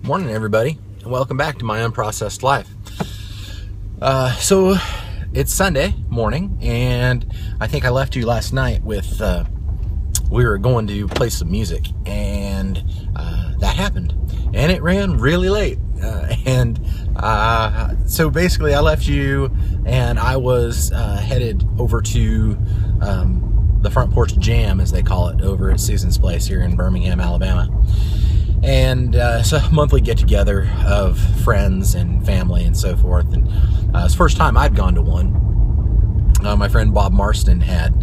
Morning, everybody, and welcome back to my Unprocessed life. So it's Sunday morning, and I think I left you last night with we were going to play some music, and that happened, and it ran really late. So basically, I left you, and I was headed over to the Front Porch Jam, as they call it, over at Susan's place here in Birmingham, Alabama. And it's a monthly get-together of friends and family and so forth. And it's the first time I'd gone to one. My friend Bob Marston had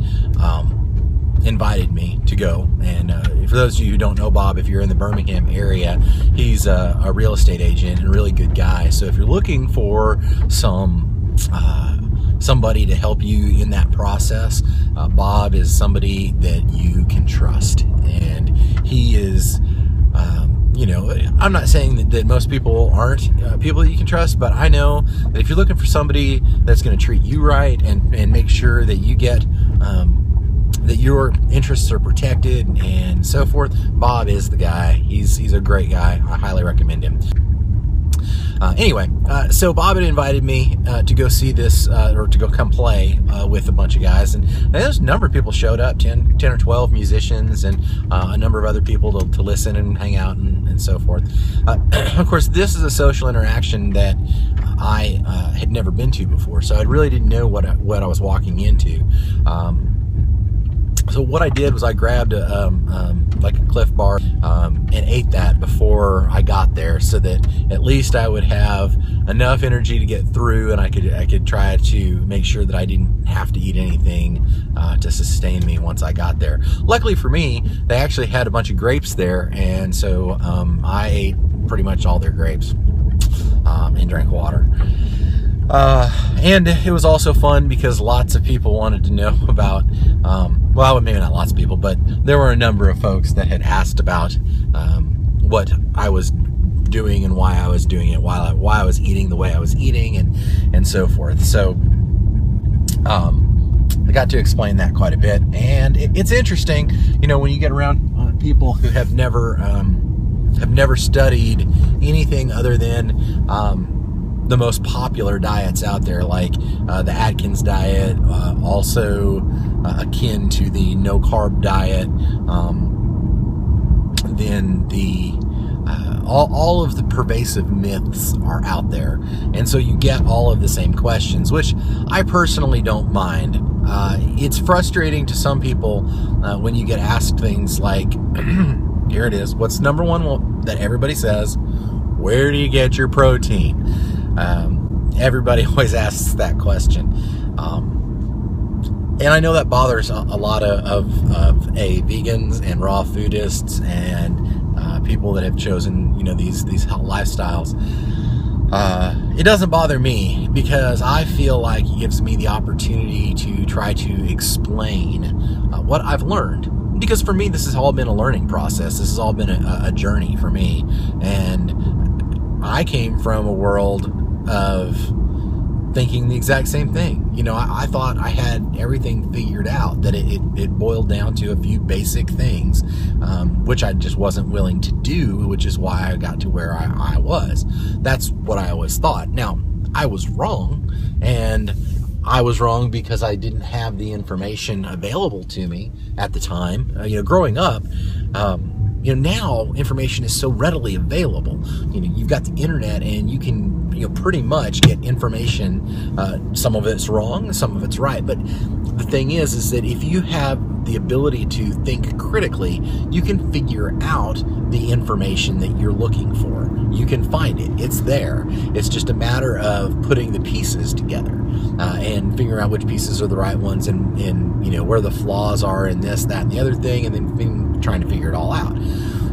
invited me to go. And for those of you who don't know Bob, if you're in the Birmingham area, he's a real estate agent and a really good guy. So if you're looking for somebody to help you in that process, Bob is somebody that you can trust. And he is... I'm not saying that most people aren't people that you can trust, but I know that if you're looking for somebody that's going to treat you right and make sure that you get that your interests are protected and so forth, Bob is the guy. He's a great guy. I highly recommend him. So Bob had invited me to go see this, or to go come play with a bunch of guys, and there's a number of people showed up, 10 or 12 musicians, and a number of other people to listen and hang out and so forth. Of course, this is a social interaction that I had never been to before, so I really didn't know what I was walking into. So what I did was I grabbed like a Cliff Bar and ate that before I got there, so that at least I would have enough energy to get through, and I could try to make sure that I didn't have to eat anything to sustain me once I got there. Luckily for me, they actually had a bunch of grapes there, and so I ate pretty much all their grapes and drank water. And it was also fun because lots of people wanted to know about, well, maybe not lots of people, but there were a number of folks that had asked about what I was doing and why I was doing it, why I was eating the way I was eating, and so forth. So I got to explain that quite a bit, and it's interesting, when you get around people who have never studied anything other than the most popular diets out there, like the Atkins diet, also akin to the no-carb diet, then the all of the pervasive myths are out there, and so you get all of the same questions, which I personally don't mind. It's frustrating to some people when you get asked things like, here it is, what's number one that everybody says, where do you get your protein? Everybody always asks that question, and I know that bothers a lot of vegans and raw foodists and people that have chosen these health lifestyles. It doesn't bother me because I feel like it gives me the opportunity to try to explain what I've learned. Because for me, this has all been a learning process. This has all been a journey for me, and I came from a world of thinking the exact same thing. I thought I had everything figured out, that it boiled down to a few basic things, which I just wasn't willing to do, which is why I got to where I was. That's what I always thought. Now, I was wrong, and I was wrong because I didn't have the information available to me at the time. Growing up, now information is so readily available. You've got the internet, and you can pretty much get information. Some of it's wrong, some of it's right. But the thing is that if you have the ability to think critically, you can figure out the information that you're looking for. You can find it. It's there. It's just a matter of putting the pieces together and figuring out which pieces are the right ones, and where the flaws are in this, that, and the other thing, and then trying to figure it all out.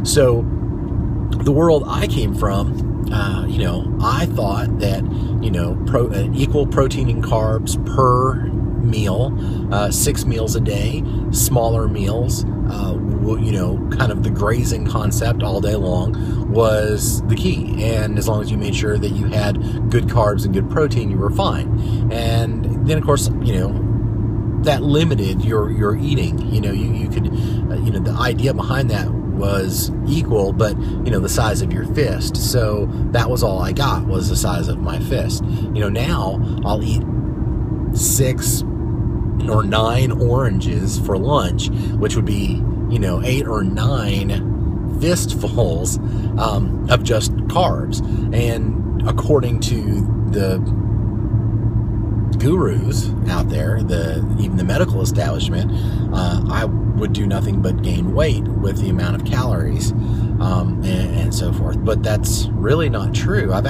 So the world I came from, I thought that, equal protein and carbs per meal, 6 meals a day, smaller meals, kind of the grazing concept all day long was the key. And as long as you made sure that you had good carbs and good protein, you were fine. And then, of course, that limited your eating. You could, the idea behind that was equal, but the size of your fist. So that was all I got, was the size of my fist. Now I'll eat 6 or 9 oranges for lunch, which would be 8 or 9 fistfuls of just carbs. And according to the gurus out there, even the medical establishment, I would do nothing but gain weight with the amount of calories and so forth. But that's really not true. I've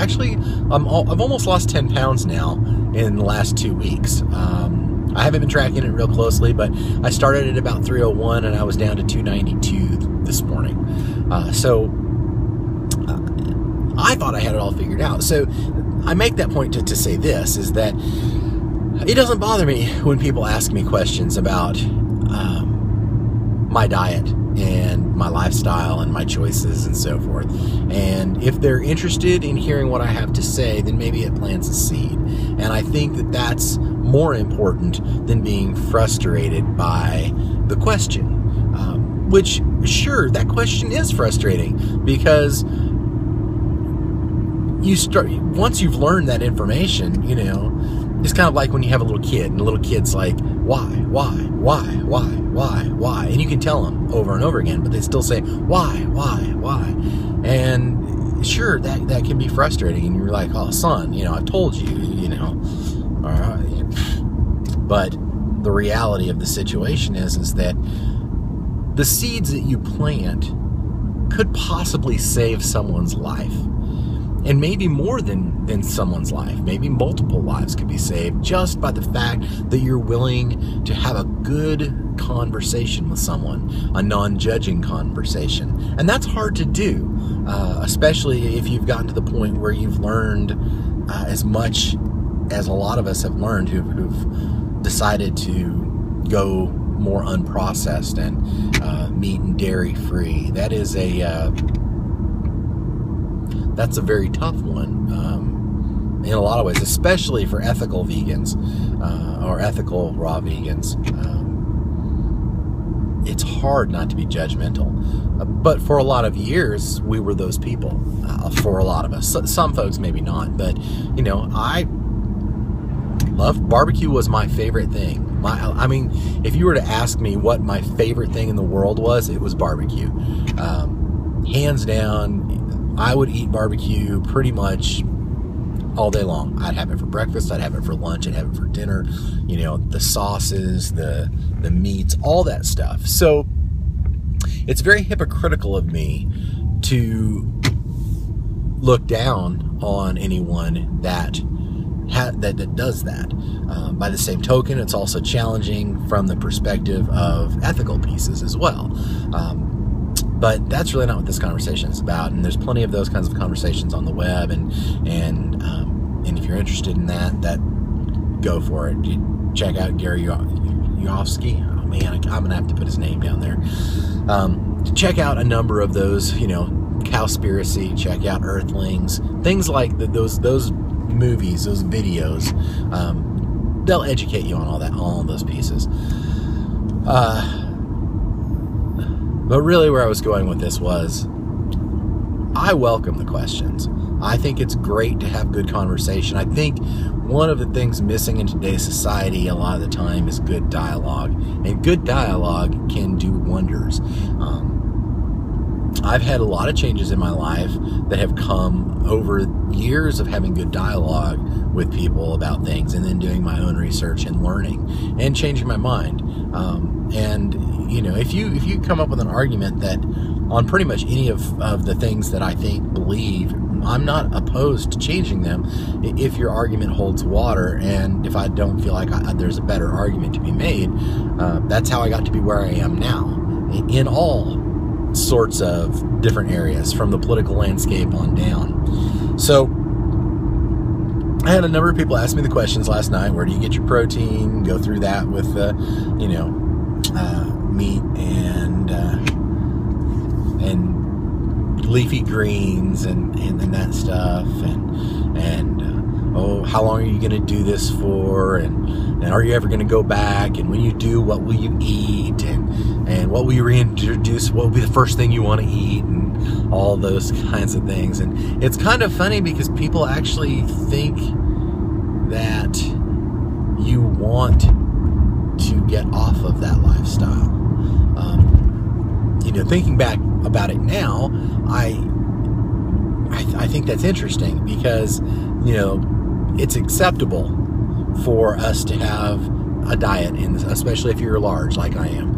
almost lost 10 pounds now in the last 2 weeks. I haven't been tracking it real closely, but I started at about 301 and I was down to 292 this morning. So I thought I had it all figured out. So I make that point to say this, is that it doesn't bother me when people ask me questions about my diet and my lifestyle and my choices and so forth. And if they're interested in hearing what I have to say, then maybe it plants a seed. And I think that that's more important than being frustrated by the question. Which, sure, that question is frustrating, because once you've learned that information, it's kind of like when you have a little kid, and the little kid's like, why? And you can tell them over and over again, but they still say, why? And sure, that can be frustrating, and you're like, oh, son, I told you, all right. But the reality of the situation is that the seeds that you plant could possibly save someone's life. And maybe more than someone's life. Maybe multiple lives could be saved just by the fact that you're willing to have a good conversation with someone, a non-judging conversation. And that's hard to do, especially if you've gotten to the point where you've learned as much as a lot of us have learned who've decided to go more unprocessed and meat and dairy free. That's a very tough one in a lot of ways, especially for ethical vegans or ethical raw vegans. It's hard not to be judgmental. But for a lot of years, we were those people. For a lot of us. Some folks maybe not, but I loved barbecue. Was my favorite thing. If you were to ask me what my favorite thing in the world was, it was barbecue. Hands down, I would eat barbecue pretty much all day long. I'd have it for breakfast, I'd have it for lunch, I'd have it for dinner, the sauces, the meats, all that stuff. So it's very hypocritical of me to look down on anyone that does that. By the same token, it's also challenging from the perspective of ethical pieces as well. But that's really not what this conversation is about, and there's plenty of those kinds of conversations on the web, and if you're interested in that, go for it. You check out Gary Yoofsky. Oh man, I'm gonna have to put his name down there. Check out a number of those, Cowspiracy. Check out Earthlings, things like those movies, those videos. They'll educate you on all those pieces. But really where I was going with this was, I welcome the questions. I think it's great to have good conversation. I think one of the things missing in today's society a lot of the time is good dialogue. And good dialogue can do wonders. I've had a lot of changes in my life that have come over years of having good dialogue with people about things, and then doing my own research and learning and changing my mind. If you come up with an argument that on pretty much any of the things that I believe, I'm not opposed to changing them if your argument holds water, and if I don't feel like there's a better argument to be made. That's how I got to be where I am now, in all sorts of different areas, from the political landscape on down. So I had a number of people ask me the questions last night. Where do you get your protein? Go through that with meat and leafy greens and that stuff, and oh, how long are you going to do this for? And are you ever going to go back? And when you do, what will you eat? And what will you reintroduce? What will be the first thing you want to eat? And all those kinds of things. And it's kind of funny because people actually think that you want to get off of that lifestyle. Thinking back about it now, I think that's interesting because, it's acceptable for us to have a diet, especially if you're large like I am.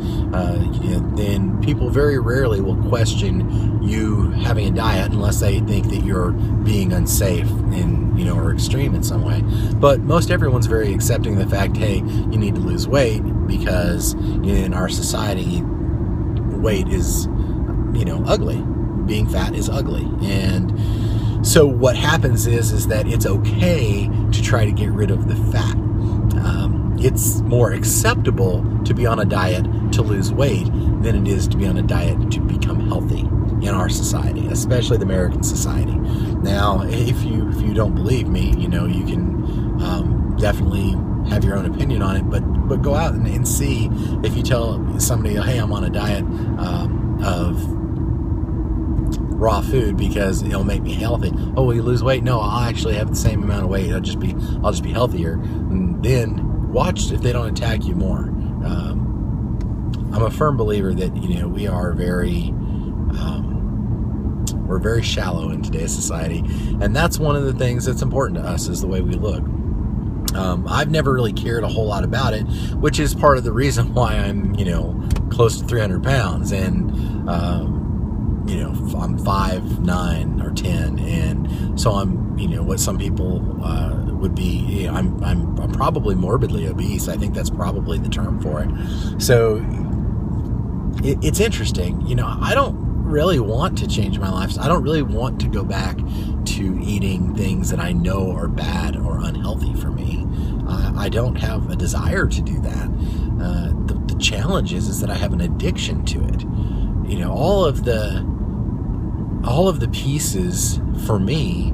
Then people very rarely will question you having a diet unless they think that you're being unsafe or extreme in some way. But most everyone's very accepting of the fact, hey, you need to lose weight because in our society, weight is, ugly. Being fat is ugly. And so what happens is that it's okay to try to get rid of the fat. It's more acceptable to be on a diet to lose weight than it is to be on a diet to become healthy in our society, especially the American society. Now, if you don't believe me, you can definitely have your own opinion on it, but go out and see. If you tell somebody, hey, I'm on a diet of raw food because it'll make me healthy. Oh, will you lose weight? No, I'll actually have the same amount of weight. I'll just be healthier. And then watch if they don't attack you more. I'm a firm believer that we are we're very shallow in today's society, and that's one of the things that's important to us is the way we look. I've never really cared a whole lot about it, which is part of the reason why I'm close to 300 pounds and I'm 5'9" or 10, and so I'm what some people would be. I'm probably morbidly obese. I think that's probably the term for it. So it's interesting. I don't really want to change my life. I don't really want to go back to eating things that I know are bad or unhealthy for me. I don't have a desire to do that. The challenge is that I have an addiction to it. All of the pieces for me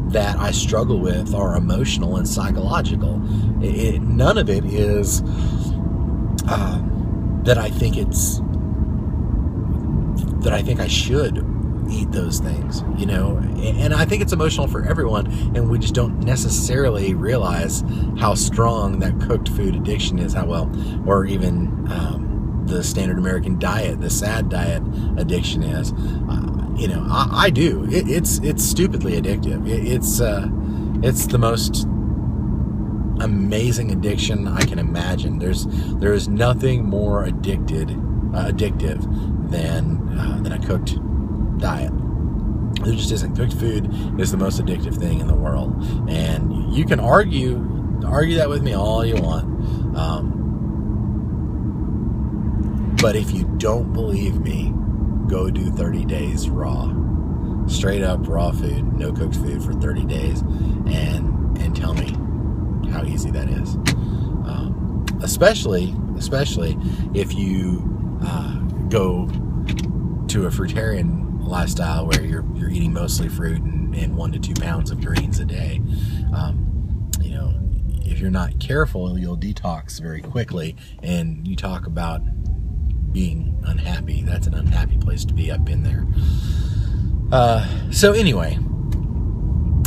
that I struggle with are emotional and psychological. None of it is that I think I should eat those things, and I think it's emotional for everyone, and we just don't necessarily realize how strong that cooked food addiction is, or even the standard American diet, the SAD diet addiction is. I do. It's stupidly addictive. It's the most amazing addiction I can imagine. There is nothing more addictive than a cooked diet. There just isn't. Cooked food is the most addictive thing in the world, and you can argue that with me all you want. But if you don't believe me, go do 30 days raw, straight up raw food, no cooked food for 30 days, and tell me how easy that is. Especially if you go to a fruitarian lifestyle where you're eating mostly fruit and 1 to 2 pounds of greens a day. If you're not careful, you'll detox very quickly. And you talk about being unhappy. That's an unhappy place to be. I've been there. So anyway,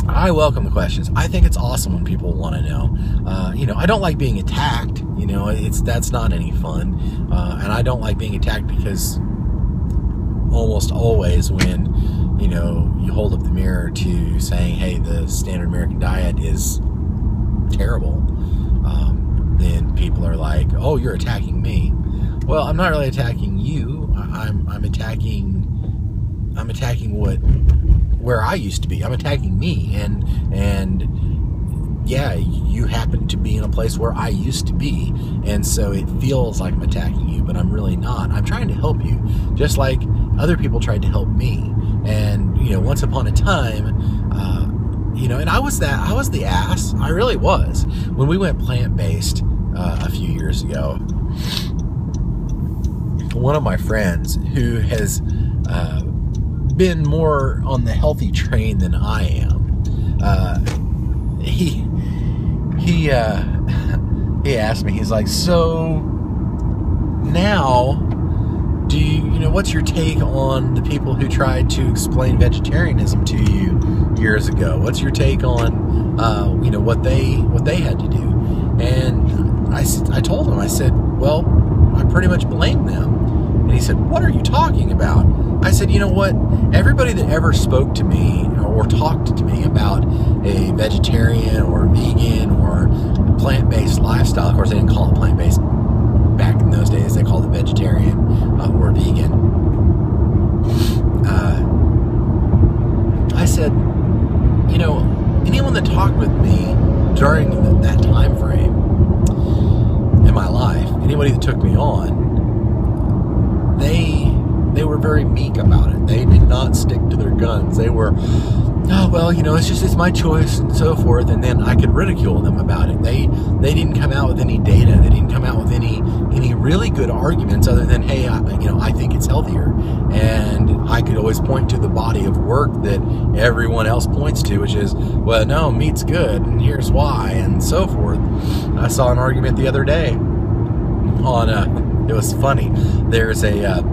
I welcome the questions. I think it's awesome when people want to know. I don't like being attacked. That's not any fun. And I don't like being attacked because almost always when you hold up the mirror to saying, hey, the standard American diet is terrible, then people are like, oh, you're attacking me. Well, I'm not really attacking you. I'm attacking where I used to be. I'm attacking me, and yeah, you happen to be in a place where I used to be, and so it feels like I'm attacking you, but I'm really not. I'm trying to help you, just like other people tried to help me. And once upon a time, and I was the ass. I really was. When we went plant-based a few years ago, one of my friends who has been more on the healthy train than I am, he asked me, he's like, so now, what's your take on the people who tried to explain vegetarianism to you years ago? What's your take on, what they had to do? And I told him, I said, well, I pretty much blame them. And he said, what are you talking about? I said, you know what? Everybody that ever spoke to me or talked to me about a vegetarian or vegan or plant-based lifestyle, of course they didn't call it plant-based back in those days, they called it vegetarian or vegan. I said, anyone that talked with me during that time frame in my life, anybody that took me on, they were very meek about it. They did not stick to their guns. They were, oh, well, it's my choice and so forth. And then I could ridicule them about it. They didn't come out with any data. They didn't come out with any really good arguments other than, hey, I think it's healthier. And I could always point to the body of work that everyone else points to, which is, well, no, meat's good, and here's why, and so forth. I saw an argument the other day on, it was funny, there's a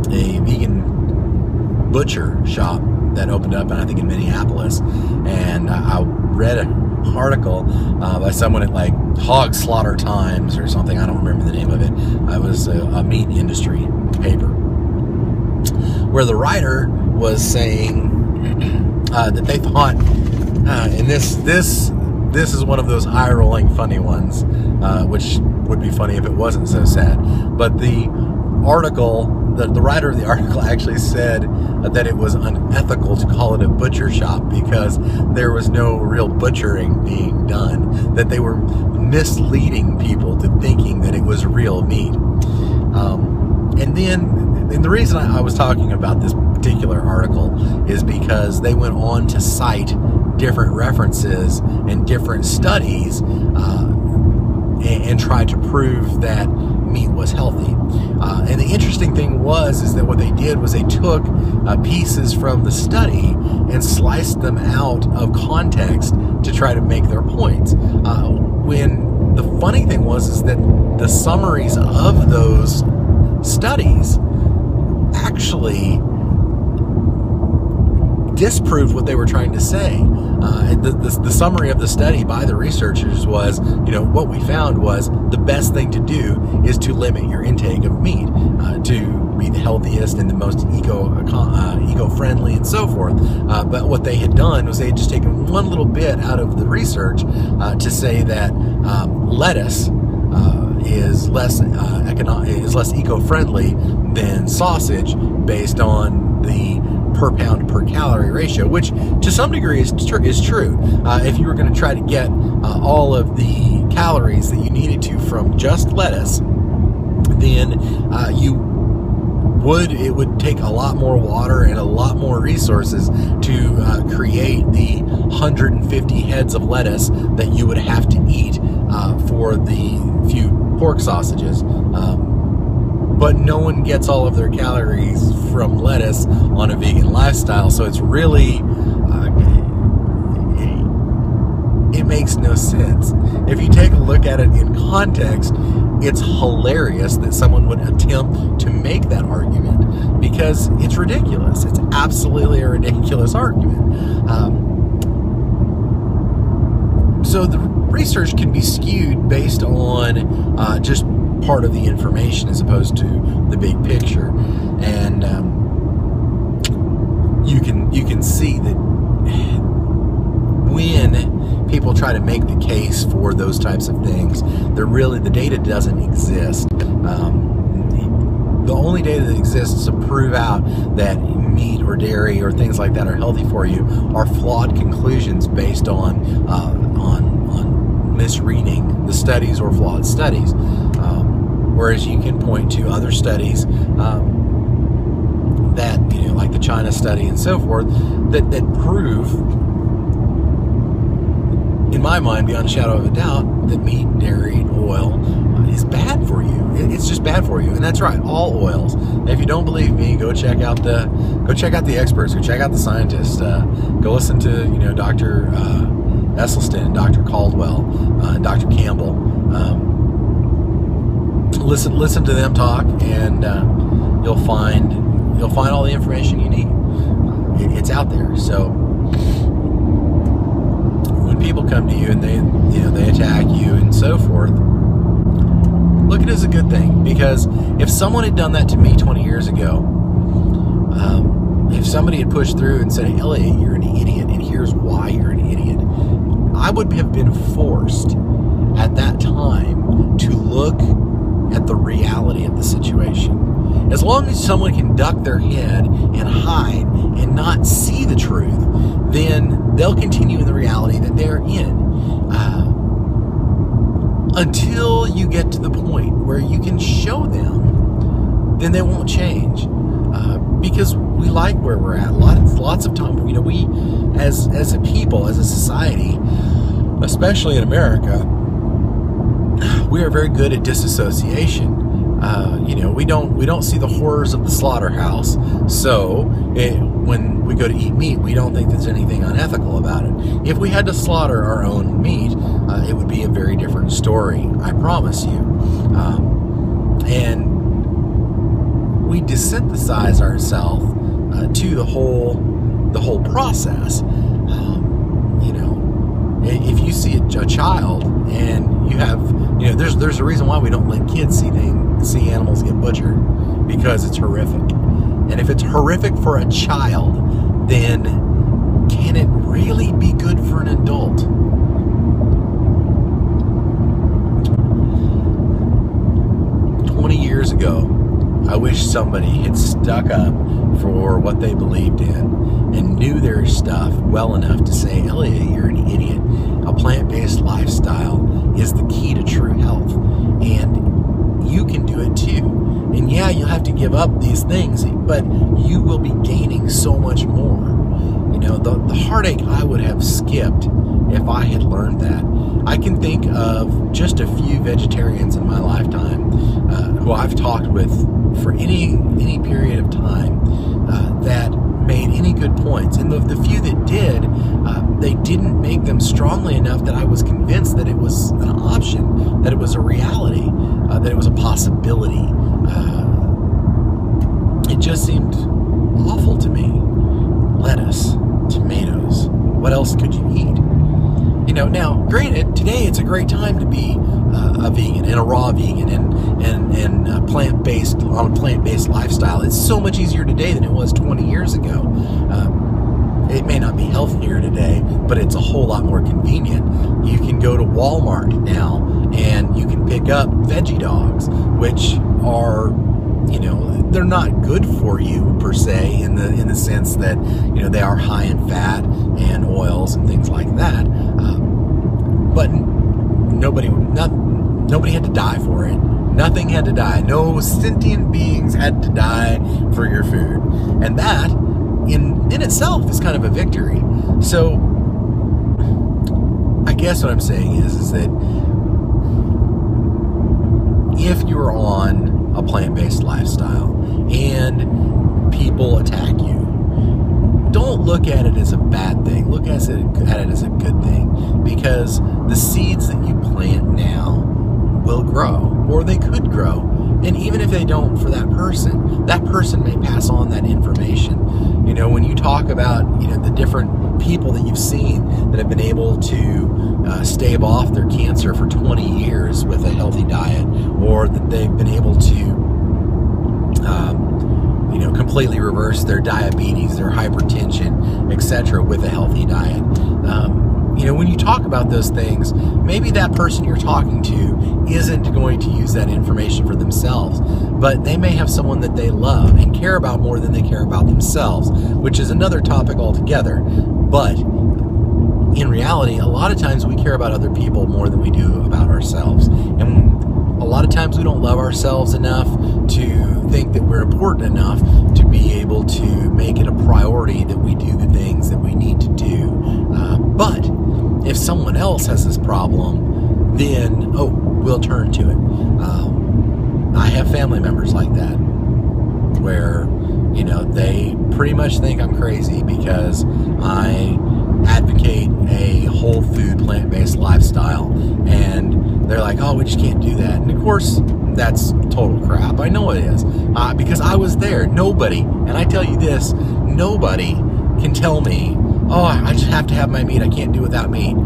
vegan butcher shop that opened up, I think in Minneapolis, and I read an article by someone at like Hog Slaughter Times or something. I don't remember the name of it. It was a meat industry paper, where the writer was saying that they thought, and this is one of those eye-rolling funny ones, which would be funny if it wasn't so sad. But the article, the writer of the article actually said that it was unethical to call it a butcher shop because there was no real butchering being done, that they were misleading people to thinking that it was real meat. And the reason I was talking about this particular article is because they went on to cite different references and different studies and tried to prove that meat was healthy. And the interesting thing is that what they did was they took pieces from the study and sliced them out of context to try to make their points. When the funny thing is that the summaries of those studies actually disproved what they were trying to say. The summary of the study by the researchers was, what we found was the best thing to do is to limit your intake of meat to be the healthiest and the most eco-friendly and so forth. But what they had done was they had just taken one little bit out of the research to say that lettuce is less eco-friendly than sausage based on the per pound per calorie ratio, which to some degree is true. If you were going to try to get all of the calories that you needed to from just lettuce, then it would take a lot more water and a lot more resources to create the 150 heads of lettuce that you would have to eat for the few pork sausages. But no one gets all of their calories from lettuce on a vegan lifestyle, so it's really, it makes no sense. If you take a look at it in context, it's hilarious that someone would attempt to make that argument because it's ridiculous. It's absolutely a ridiculous argument. So the research can be skewed based on just part of the information as opposed to the big picture, and you can see that when people try to make the case for those types of things, the data doesn't exist. The only data that exists to prove out that meat or dairy or things like that are healthy for you are flawed conclusions based on misreading the studies or flawed studies. Whereas you can point to other studies that, like the China study and so forth, that prove, in my mind, beyond a shadow of a doubt, that meat, dairy, oil is bad for you. It's just bad for you, and that's right. All oils. And if you don't believe me, go check out the experts. Go check out the scientists. Go listen to Dr. Esselstyn and Dr. Caldwell and Dr. Campbell. Listen to them talk, and you'll find all the information you need. It's out there. So when people come to you and they attack you and so forth, look at it as a good thing, because if someone had done that to me 20 years ago, if somebody had pushed through and said, Elliot, you're an idiot, and here's why you're an idiot, I would have been forced at that time to look at the reality of the situation. As long as someone can duck their head and hide and not see the truth, then they'll continue in the reality that they're in. Until you get to the point where you can show them, then they won't change. Because we like where we're at. Lots of time, we as a people, as a society, especially in America, we are very good at disassociation. We don't see the horrors of the slaughterhouse. So when we go to eat meat, we don't think there's anything unethical about it. If we had to slaughter our own meat, it would be a very different story, I promise you. And we desynthesize ourselves to the whole process. If you see a child and you have, there's a reason why we don't let kids see animals get butchered, because it's horrific. And if it's horrific for a child, then can it really be good for an adult? Years ago, I wish somebody had stuck up for what they believed in and knew their stuff well enough to say, Elliot, you're an idiot. A plant-based lifestyle is the key to true health, and you can do it too. And yeah, you'll have to give up these things, but you will be gaining so much more. The heartache I would have skipped if I had learned that. I can think of just a few vegetarians in my lifetime who I've talked with for any period of time that made any good points. And the few that did, they didn't make them strongly enough that I was convinced that it was an option, that it was a reality, that it was a possibility. It just seemed awful to me. Lettuce, tomatoes, what else could you eat? Now, granted, today it's a great time to be a vegan and a raw vegan and plant-based, on a plant-based lifestyle. It's so much easier today than it was 20 years ago. It may not be healthier today, but it's a whole lot more convenient. You can go to Walmart now and you can pick up veggie dogs, which are, they're not good for you per se in the sense that they are high in fat and oils and things like that. But nobody had to die for it. Nothing had to die. No sentient beings had to die for your food, and that in itself is kind of a victory. So I guess what I'm saying is that if you're on a plant-based lifestyle and people attack you, don't look at it as a bad thing. Look at it as a good thing, because the seeds that you plant now will grow, or they could grow. And even if they don't for that person may pass on that information. When you talk about, the different people that you've seen that have been able to stave off their cancer for 20 years with a healthy diet, or that they've been able to completely reverse their diabetes, their hypertension, etc. with a healthy diet. When you talk about those things, maybe that person you're talking to isn't going to use that information for themselves, but they may have someone that they love and care about more than they care about themselves, which is another topic altogether. But in reality, a lot of times we care about other people more than we do about ourselves. And a lot of times we don't love ourselves enough to think that we're important enough to be able to make it a priority that we do the things that we need to do. But if someone else has this problem, then, we'll turn to it. I have family members like that, where, they pretty much think I'm crazy because I advocate a whole food plant-based lifestyle, and they're like, oh, we just can't do that. And of course, that's total crap. I know it is, because I was there. Nobody, and I tell you this, nobody can tell me, oh, I just have to have my meat, I can't do without meat.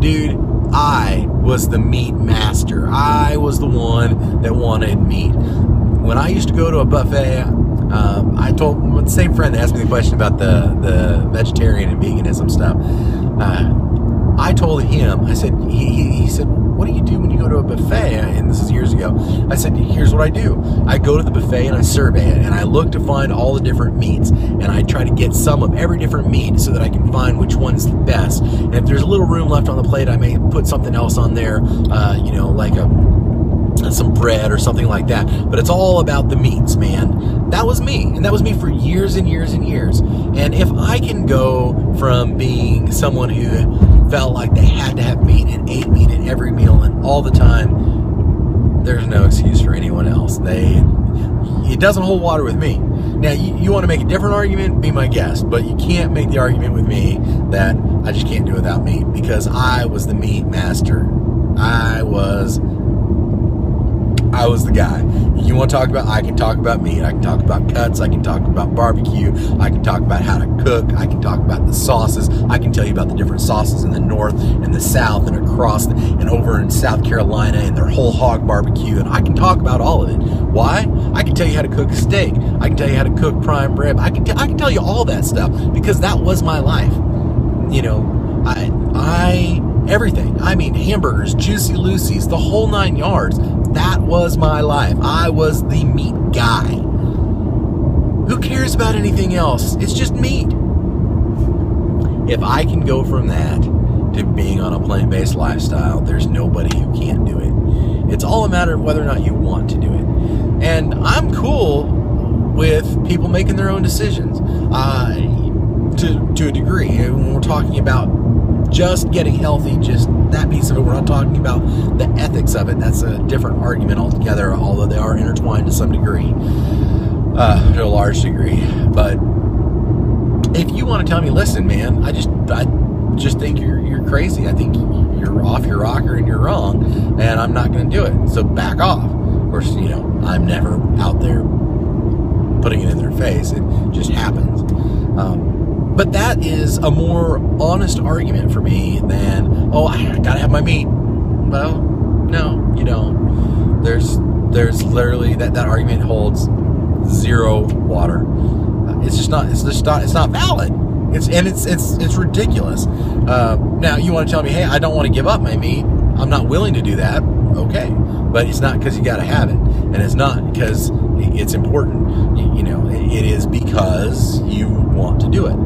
Dude, I was the meat master. I was the one that wanted meat. When I used to go to a buffet, I told the same friend that asked me the question about the vegetarian and veganism stuff. I told him, I said, he said, what do you do when you go to a buffet? And this is years ago. I said, here's what I do. I go to the buffet and I survey it, and I look to find all the different meats, and I try to get some of every different meat so that I can find which one's the best. And if there's a little room left on the plate, I may put something else on there, you know, like some bread or something like that. But it's all about the meats, man. That was me, and that was me for years and years and years. And if I can go from being someone who felt like they had to have meat and ate meat at every meal and all the time, there's no excuse for anyone else. It doesn't hold water with me. Now, you want to make a different argument, be my guest, but you can't make the argument with me that I just can't do without meat, because I was the meat master. I was the guy. You want to talk about, I can talk about meat, I can talk about cuts, I can talk about barbecue, I can talk about how to cook, I can talk about the sauces, I can tell you about the different sauces in the north and the south and across and over in South Carolina and their whole hog barbecue, and I can talk about all of it. Why? I can tell you how to cook a steak, I can tell you how to cook prime rib, I can tell you all that stuff, because that was my life. You know, everything. I mean, hamburgers, Juicy Lucy's, the whole 9 yards. That was my life. I was the meat guy. Who cares about anything else? It's just meat. If I can go from that to being on a plant-based lifestyle, there's nobody who can't do it. It's all a matter of whether or not you want to do it. And I'm cool with people making their own decisions to a degree. When we're talking about just getting healthy, just that piece of it, we're not talking about the ethics of it. That's a different argument altogether, although they are intertwined to some degree, to a large degree. But if you want to tell me, listen, man, I just think you're crazy, I think you're off your rocker and you're wrong, and I'm not going to do it, so back off. Of course, you know, I'm never out there putting it in their face. It just happens. But that is a more honest argument for me than, oh, I gotta have my meat. Well, no, you don't. There's literally that argument holds zero water. It's not valid. It's ridiculous. Now you want to tell me, hey, I don't want to give up my meat, I'm not willing to do that. Okay, but it's not because you got to have it, and it's not because it's important. You know, it is because you want to do it.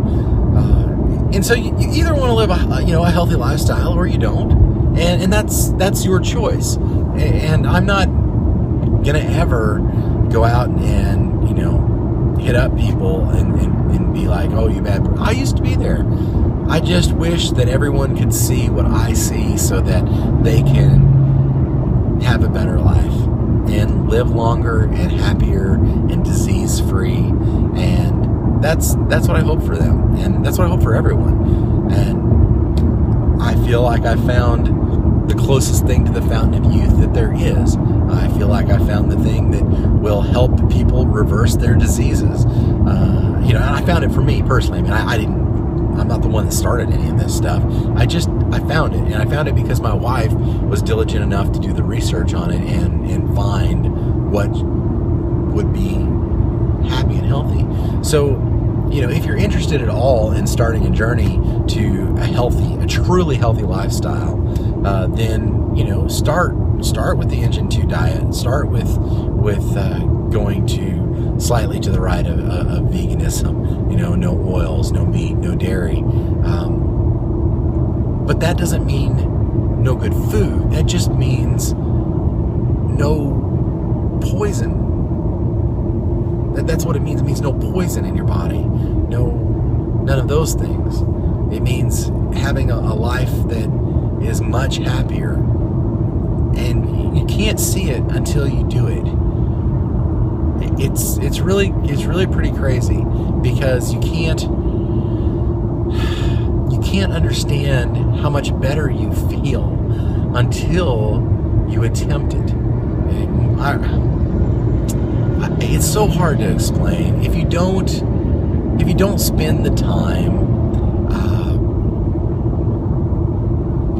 And so you either want to live a healthy lifestyle, or you don't, and that's your choice. And I'm not gonna ever go out and hit up people and be like, oh, you bad. I used to be there. I just wish that everyone could see what I see, so that they can have a better life and live longer and happier and disease-free. And that's what I hope for them, and that's what I hope for everyone. And I feel like I found the closest thing to the fountain of youth that there is. I feel like I found the thing that will help people reverse their diseases. And I found it for me personally. I mean, I'm not the one that started any of this stuff. I found it, and I found it because my wife was diligent enough to do the research on it and find what would be happy and healthy. So, if you're interested at all in starting a journey to a truly healthy lifestyle, then start with the Engine 2 diet. Start with going to slightly to the right of veganism. No oils, no meat, no dairy. But that doesn't mean no good food. That just means no poison. That's what it means. It means no poison in your body. None of those things. It means having a life that is much happier. And you can't see it until you do it. It's really pretty crazy, because you can't can't understand how much better you feel until you attempt it. It's so hard to explain. If you don't spend the time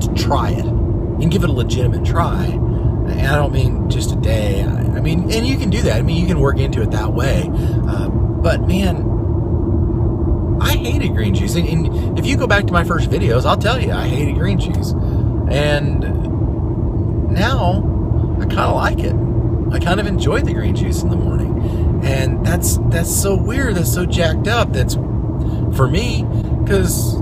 to try it and give it a legitimate try, and I don't mean just a day. I mean, and you can do that. I mean, you can work into it that way. But man, I hated green juice. And if you go back to my first videos, I'll tell you, I hated green juice. And now I kind of like it. I kind of enjoy the green juice in the morning. And that's so weird. That's so jacked up. That's for me, because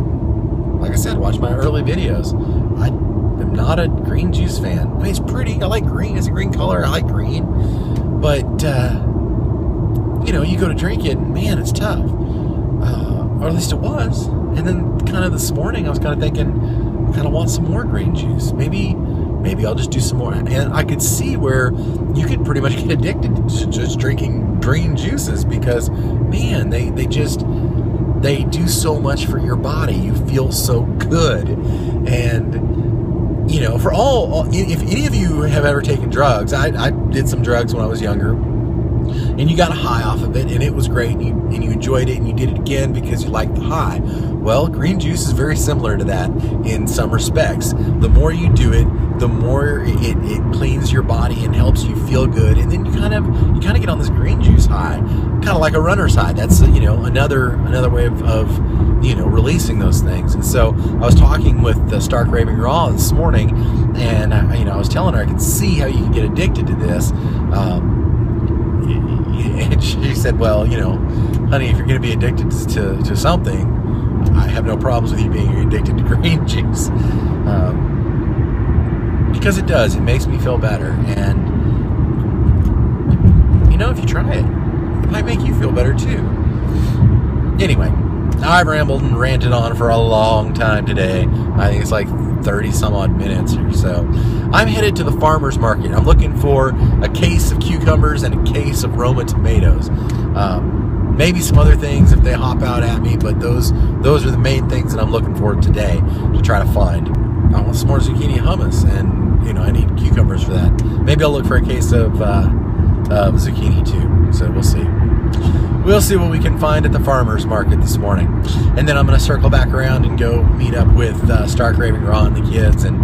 like I said, watch my early videos. I'm not a green juice fan. I mean, it's pretty. I like green. It's a green color. I like green. But, you know, you go to drink it, and man, it's tough. Or at least it was. And then kind of this morning, I was kind of thinking, I kind of want some more green juice. Maybe I'll just do some more. And I could see where you could pretty much get addicted to just drinking green juices because, man, they do so much for your body. You feel so good. And, you know, for if any of you have ever taken drugs, I did some drugs when I was younger. And you got a high off of it, and it was great, and you enjoyed it, and you did it again because you liked the high. Well, green juice is very similar to that in some respects. The more you do it, the more it cleans your body and helps you feel good, and then you kind of get on this green juice high, kind of like a runner's high. That's, you know, another way of you know, releasing those things. And so I was talking with Stark Raving Raw this morning, and you know, I was telling her I could see how you can get addicted to this. And she said, well, you know, honey, if you're going to be addicted to something, I have no problems with you being addicted to green juice. Because it does. It makes me feel better. And, you know, if you try it, it might make you feel better too. Anyway, I've rambled and ranted on for a long time today. I think it's like 30 some odd minutes or so. I'm headed to the farmer's market. I'm looking for a case of cucumbers and a case of Roma tomatoes. Maybe some other things if they hop out at me, but those are the main things that I'm looking for today to try to find. I want some more zucchini hummus, and you know, I need cucumbers for that. Maybe I'll look for a case of zucchini too. So we'll see. We'll see what we can find at the farmer's market this morning. And then I'm going to circle back around and go meet up with Stark Raving Raw and the kids. And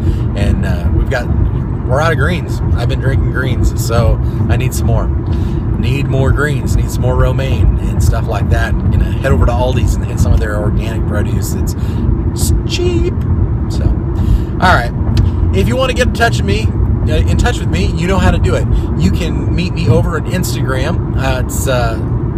we're out of greens. I've been drinking greens, so I need some more. Need more greens. Need some more romaine and stuff like that. I'm going to head over to Aldi's and hit some of their organic produce. It's cheap. So, all right. If you want to get in touch with me, you know how to do it. You can meet me over at Instagram. It's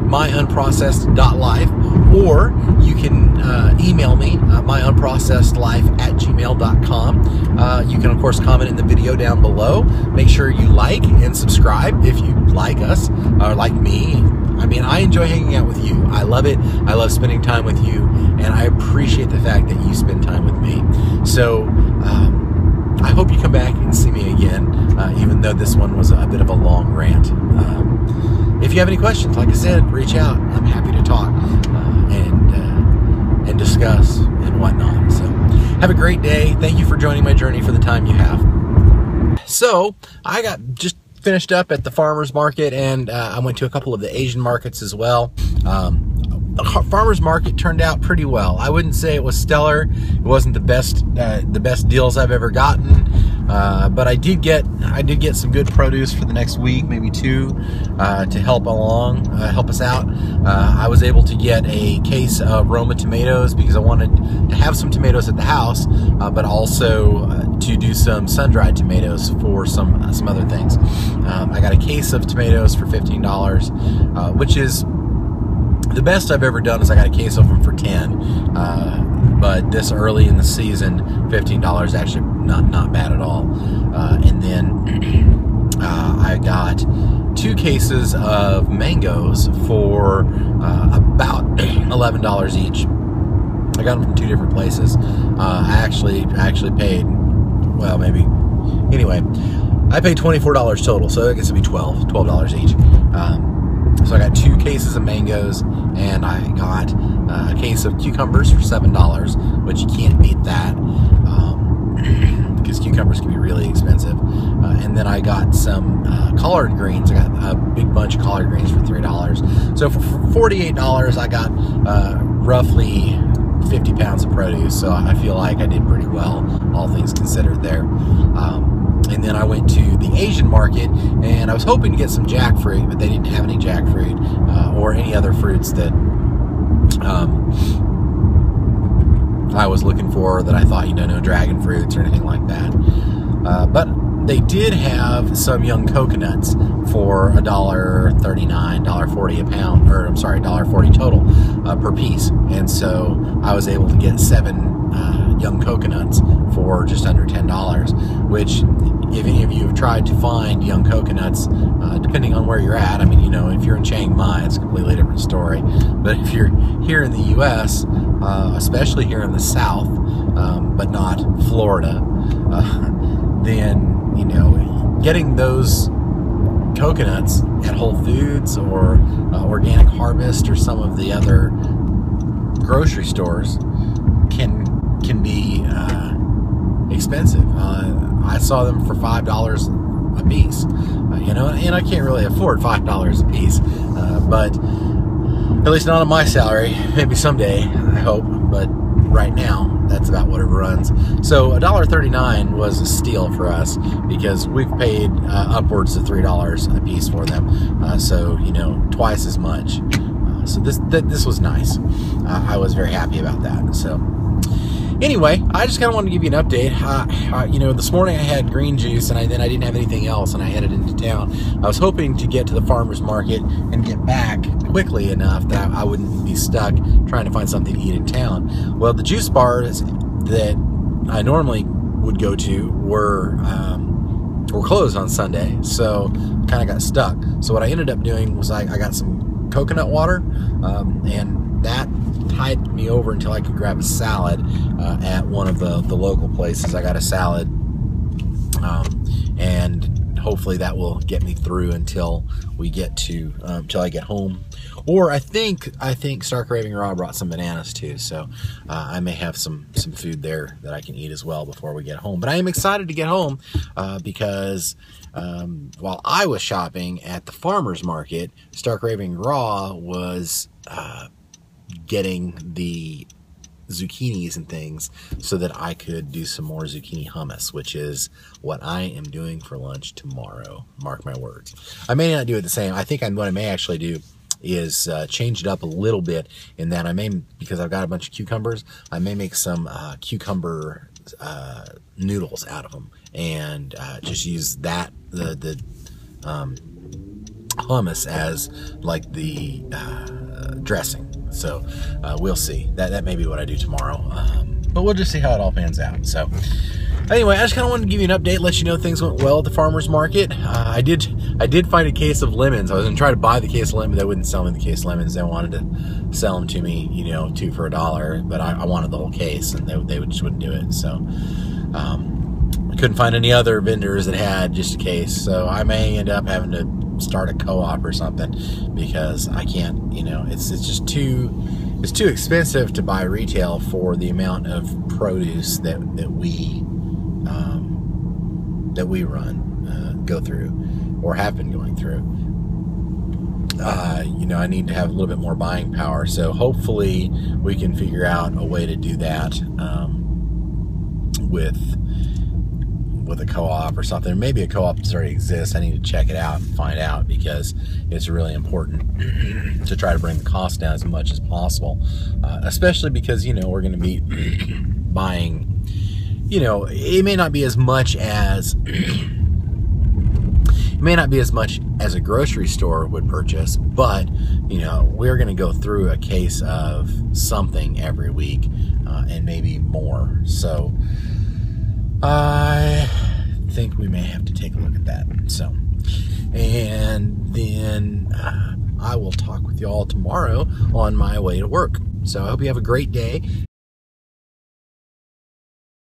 myunprocessed.life, or you can email me, myunprocessedlife@gmail.com. You can, of course, comment in the video down below. Make sure you like and subscribe if you like us, or like me. I mean, I enjoy hanging out with you. I love it. I love spending time with you, and I appreciate the fact that you spend time with me. So, I hope you come back and see me again, even though this one was a bit of a long rant. If you have any questions, like I said, reach out. I'm happy to talk and discuss and whatnot. So have a great day. Thank you for joining my journey for the time you have. So I got just finished up at the farmer's market, and I went to a couple of the Asian markets as well. The farmer's market turned out pretty well. I wouldn't say it was stellar. It wasn't the best deals I've ever gotten, but I did get some good produce for the next week, maybe two, to help us out. I was able to get a case of Roma tomatoes because I wanted to have some tomatoes at the house, but also to do some sun-dried tomatoes for some other things. I got a case of tomatoes for $15, which is the best I've ever done. Is I got a case of them for $10, but this early in the season, $15 is actually not bad at all. And then I got 2 cases of mangoes for about $11 each. I got them from 2 different places. I actually paid, well, maybe, anyway, I paid $24 total, so I guess it'd be $12 each. So I got 2 cases of mangoes, and I got a case of cucumbers for $7, which you can't beat that, because cucumbers can be really expensive. And then I got some collard greens. I got a big bunch of collard greens for $3. So for $48, I got roughly 50 pounds of produce. So I feel like I did pretty well, all things considered there. And then I went to the Asian market, and I was hoping to get some jackfruit, but they didn't have any jackfruit or any other fruits that I was looking for, that I thought, no dragon fruits or anything like that. But they did have some young coconuts for $1.39, $1.40 a pound, or I'm sorry, $1.40 total per piece. And so I was able to get 7 young coconuts for just under $10, which, if any of you have tried to find young coconuts, depending on where you're at, I mean, if you're in Chiang Mai, it's a completely different story. But if you're here in the U.S., especially here in the South, but not Florida, then, getting those coconuts at Whole Foods or Organic Harvest or some of the other grocery stores can be expensive. I saw them for $5 a piece, and I can't really afford $5 a piece, but at least not on my salary. Maybe someday, I hope, but right now, that's about what it runs. So $1.39 was a steal for us, because we've paid upwards of $3 a piece for them. So twice as much. So this was nice. I was very happy about that. So anyway, I just kind of wanted to give you an update. This morning I had green juice, and then I didn't have anything else, and I headed into town. I was hoping to get to the farmer's market and get back quickly enough that I wouldn't be stuck trying to find something to eat in town. Well, the juice bars that I normally would go to were closed on Sunday, so kind of got stuck. So what I ended up doing was I got some coconut water, and that tied me over until I could grab a salad at one of the local places. I got a salad, and hopefully that will get me through until we get to until I get home. Or I think Stark Raving Raw brought some bananas too, so I may have some food there that I can eat as well before we get home. But I am excited to get home because while I was shopping at the farmer's market, Stark Raving Raw was getting the zucchinis and things so that I could do some more zucchini hummus, which is what I am doing for lunch tomorrow. Mark my words. I may not do it the same. I think what I may actually do is change it up a little bit, in that because I've got a bunch of cucumbers, I may make some cucumber noodles out of them, and just use the hummus as like the dressing. So we'll see. That may be what I do tomorrow, but we'll just see how it all pans out. So anyway, I just kind of wanted to give you an update, let you know things went well at the farmer's market. I did find a case of lemons. I was going to try to buy the case of lemons. They wouldn't sell me the case of lemons. They wanted to sell them to me, 2 for $1, but I wanted the whole case, and they just wouldn't do it. So I couldn't find any other vendors that had just a case. So I may end up having to start a co-op or something, because I can't, it's just too expensive to buy retail for the amount of produce that we go through, or have been going through. I need to have a little bit more buying power, so hopefully we can figure out a way to do that with a co-op or something. Maybe a co-op that already exists. I need to check it out and find out, because it's really important to try to bring the cost down as much as possible, especially because we're going to be buying, it may not be as much as a grocery store would purchase, but we're going to go through a case of something every week, and maybe more. So I think we may have to take a look at that. So, and then I will talk with you all tomorrow on my way to work. So I hope you have a great day.